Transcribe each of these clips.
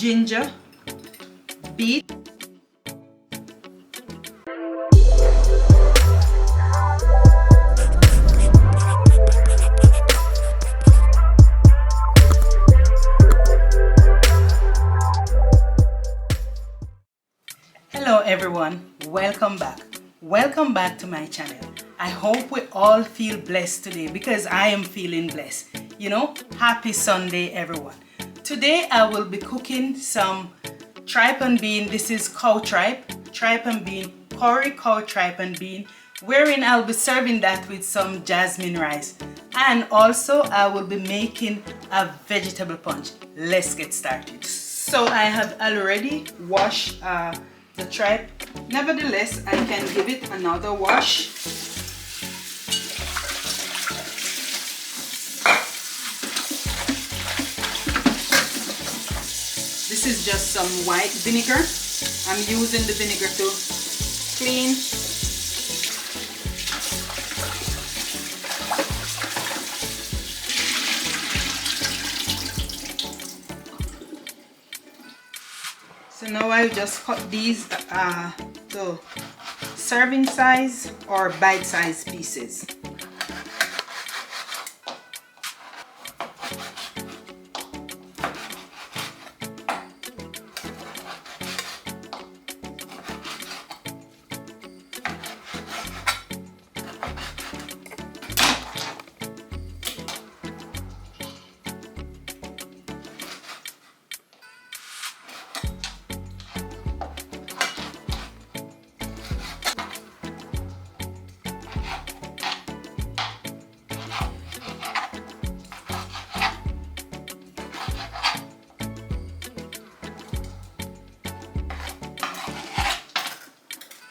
ginger, beet. Hello everyone, welcome back. Welcome back to my channel. I hope we all feel blessed today because I am feeling blessed. You know, happy Sunday everyone. Today I will be cooking some tripe and bean. This is cow tripe and bean, curry cow tripe and bean, wherein I'll be serving that with some jasmine rice. And also I will be making a vegetable punch. Let's get started. So I have already washed the tripe. Nevertheless, I can give it another wash. This is just some white vinegar. I'm using the vinegar to clean. So now I'll just cut these to serving size or bite-sized pieces.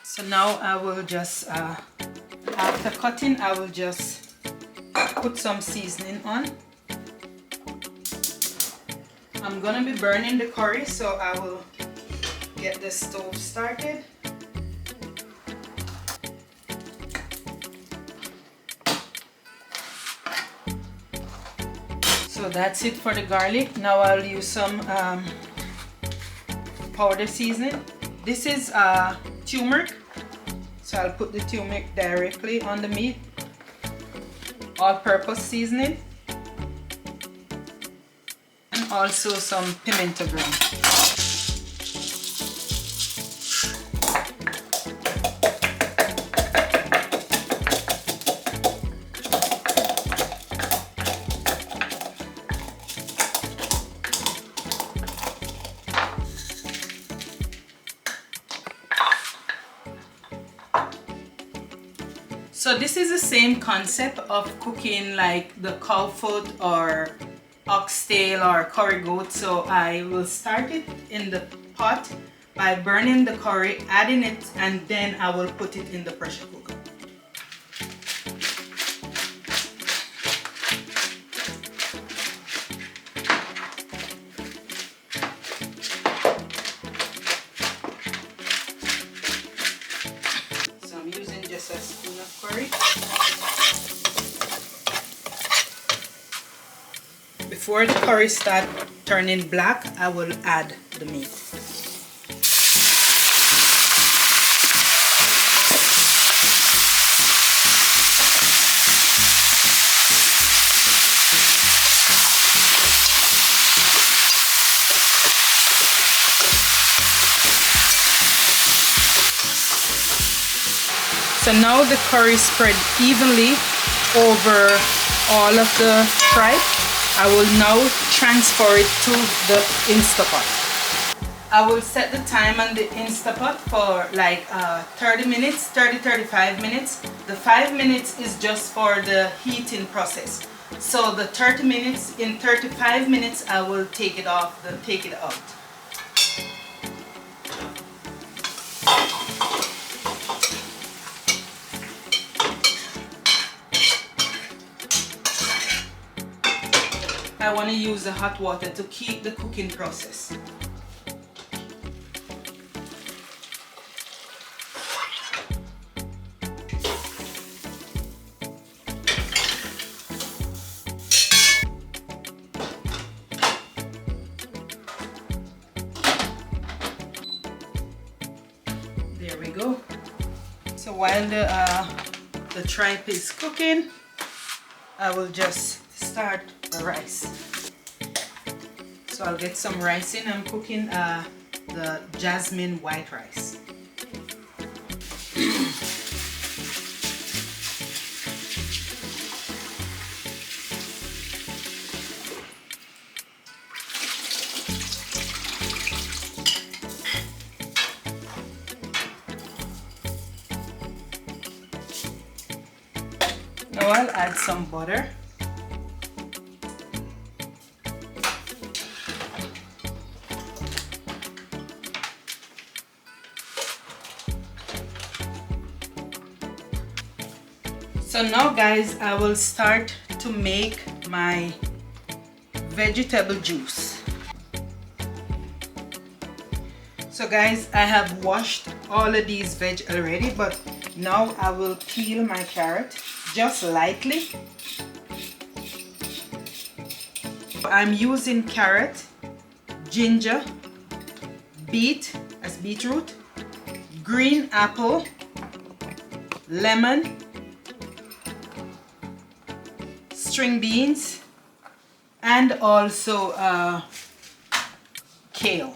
So now I will just, after cutting, I will just put some seasoning on. I'm gonna be burning the curry, so I will get the stove started. So that's it for the garlic. Now I'll use some powder seasoning. This is turmeric. So I'll put the turmeric directly on the meat. All-purpose seasoning. And also some pimento green. So this is the same concept of cooking like the cow foot or oxtail or curry goat. So I will start it in the pot by burning the curry, adding it, and then I will put it in the pressure cooker. So I'm using just a spoon of curry. Before the curry starts turning black, I will add the meat. So now the curry spread evenly over all of the tripe. I will now transfer it to the Instapot. I will set the time on the Instapot for like 30 minutes, 30-35 minutes. The 5 minutes is just for the heating process. So the 30 minutes, in 35 minutes I will take it off, take it out. I want to use the hot water to keep the cooking process. while the tripe is cooking, I will just start the rice. So I'll get some rice in. I'm cooking the jasmine white rice. Now I'll add some butter. So now guys, I will start to make my vegetable juice. So guys, I have washed all of these veg already, but now I will peel my carrot just lightly. I'm using carrot, ginger, beetroot, green apple, lemon, string beans, and also kale.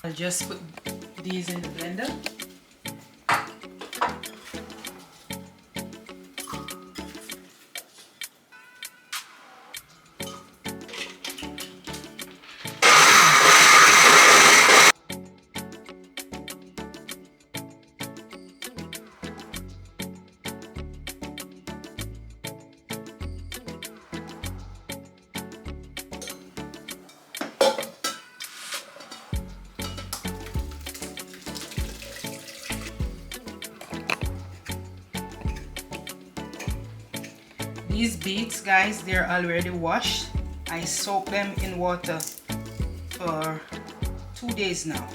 I'll just put these in the blender. These beets, guys, they're already washed. I soak them in water for 2 days now,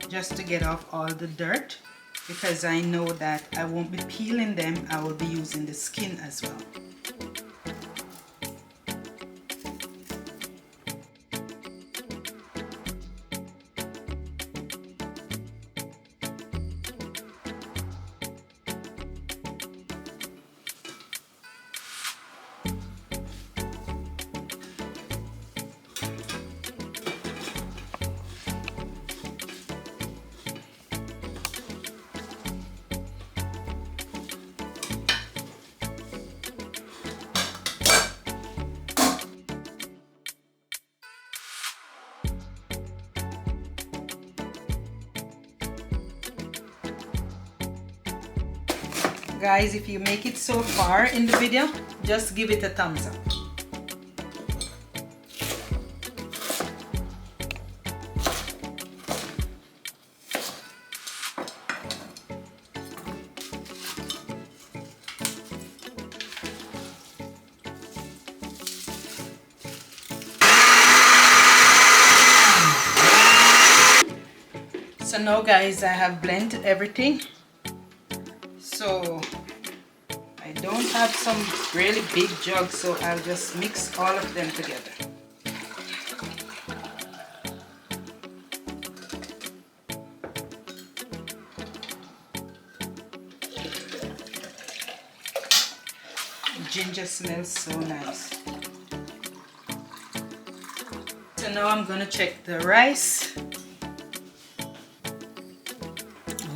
just to get off all the dirt, because I know that I won't be peeling them. I will be using the skin as well. Guys, if you make it so far in the video, just give it a thumbs up. So now guys, I have blended everything. So I don't have some really big jug, so I'll just mix all of them together. Ginger smells so nice. So now I'm gonna check the rice.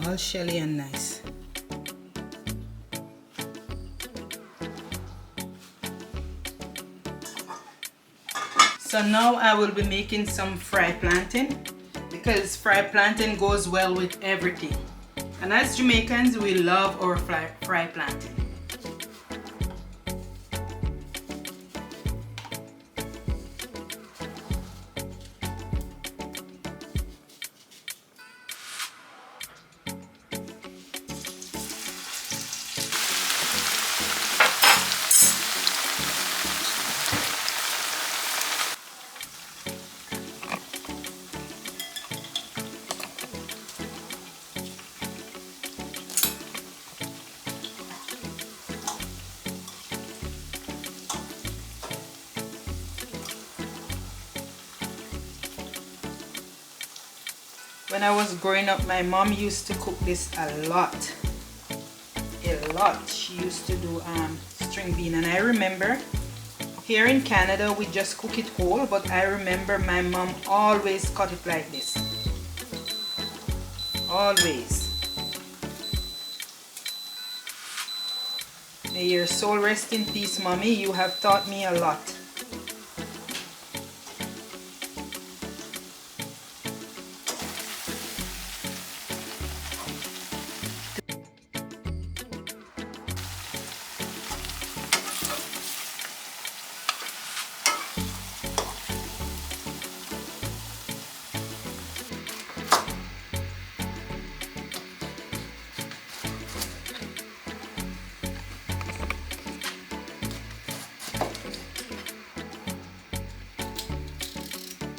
All shelly and nice. So now I will be making some fried plantain because fried plantain goes well with everything. And as Jamaicans, we love our fried plantain. When I was growing up, my mom used to cook this a lot. She used to do string bean, and I remember here in Canada we just cook it whole, but I remember my mom always cut it like this. Always. May your soul rest in peace, Mommy. You have taught me a lot.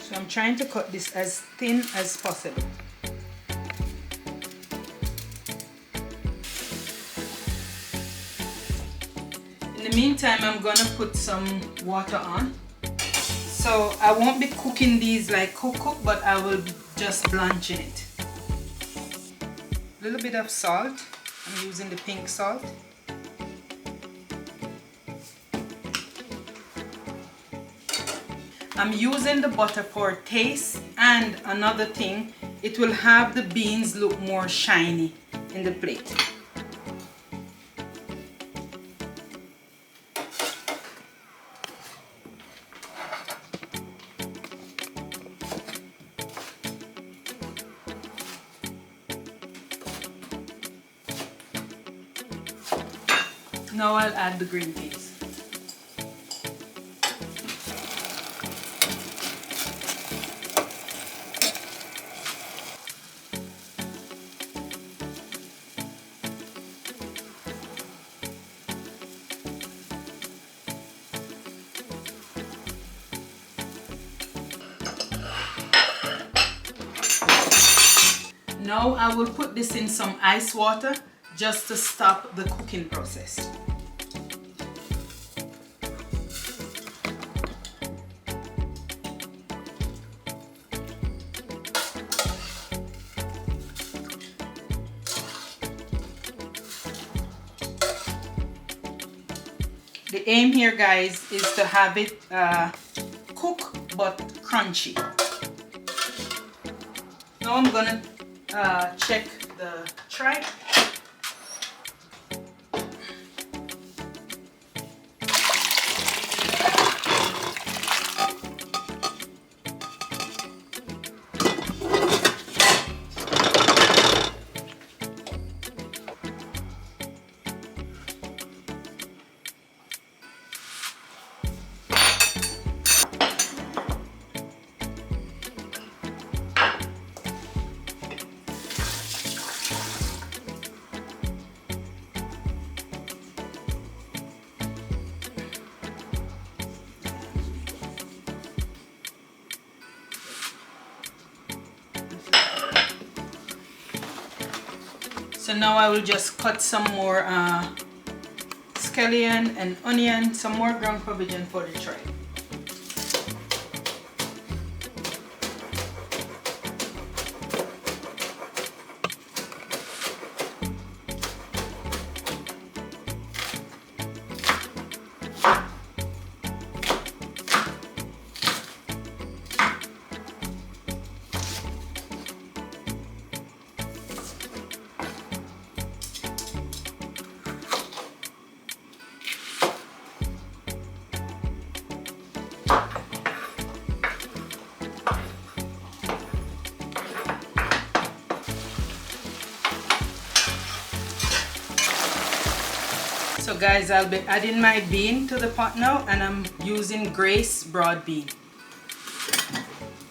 So I'm trying to cut this as thin as possible. In the meantime, I'm gonna put some water on. So I won't be cooking these like cook, but I will be just blanching it. A little bit of salt. I'm using the pink salt. I'm using the butter for taste, and another thing, it will have the beans look more shiny in the plate. Now I'll add the green peas. Now I will put this in some ice water just to stop the cooking process. The aim here, guys, is to have it cook but crunchy. Now I'm gonna check the tripe. So now I will just cut some more scallion and onion, some more ground provision for the tripe. guys, I'll be adding my bean to the pot now, and I'm using Grace broad bean.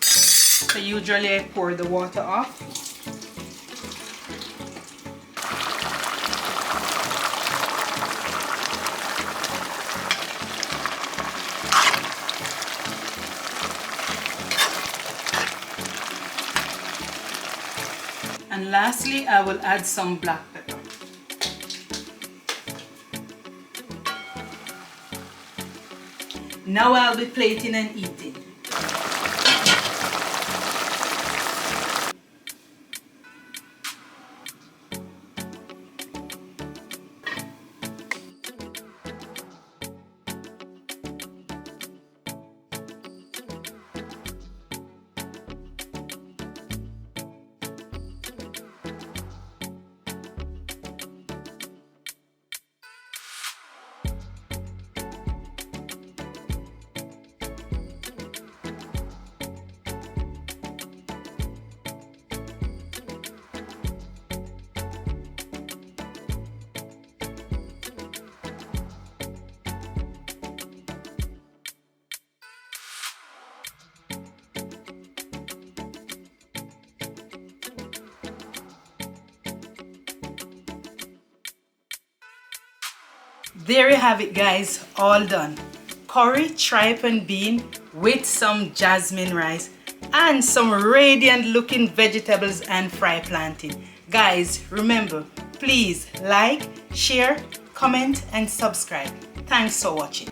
So usually I pour the water off. And lastly, I will add some black pepper. Now I'll be plating and eating. There you have it, guys, all done. Curry, tripe and bean with some jasmine rice and some radiant looking vegetables and fry plantain. Guys, remember, please like, share, comment and subscribe. Thanks for watching.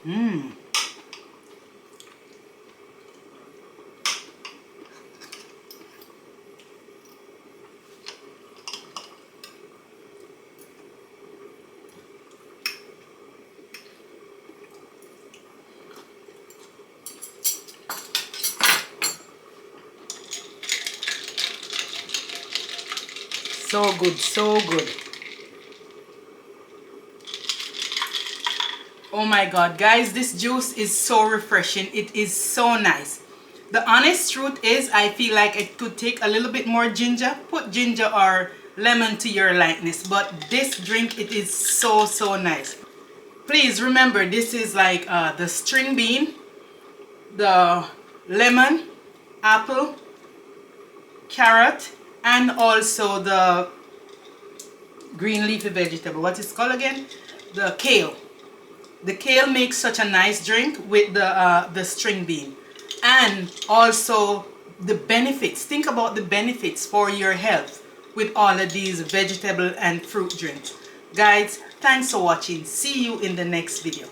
So good, so good. Oh my god, guys, this juice is so refreshing. It is so nice. The honest truth is, I feel like it could take a little bit more ginger. Put ginger or lemon to your likeness, but this drink, it is so nice. Please remember, this is like the string bean, the lemon, apple, carrot, and also the green leafy vegetable. What is it called again? The kale. The kale makes such a nice drink with the string bean. And also the benefits. Think about the benefits for your health with all of these vegetable and fruit drinks. Guys, thanks for watching. See you in the next video.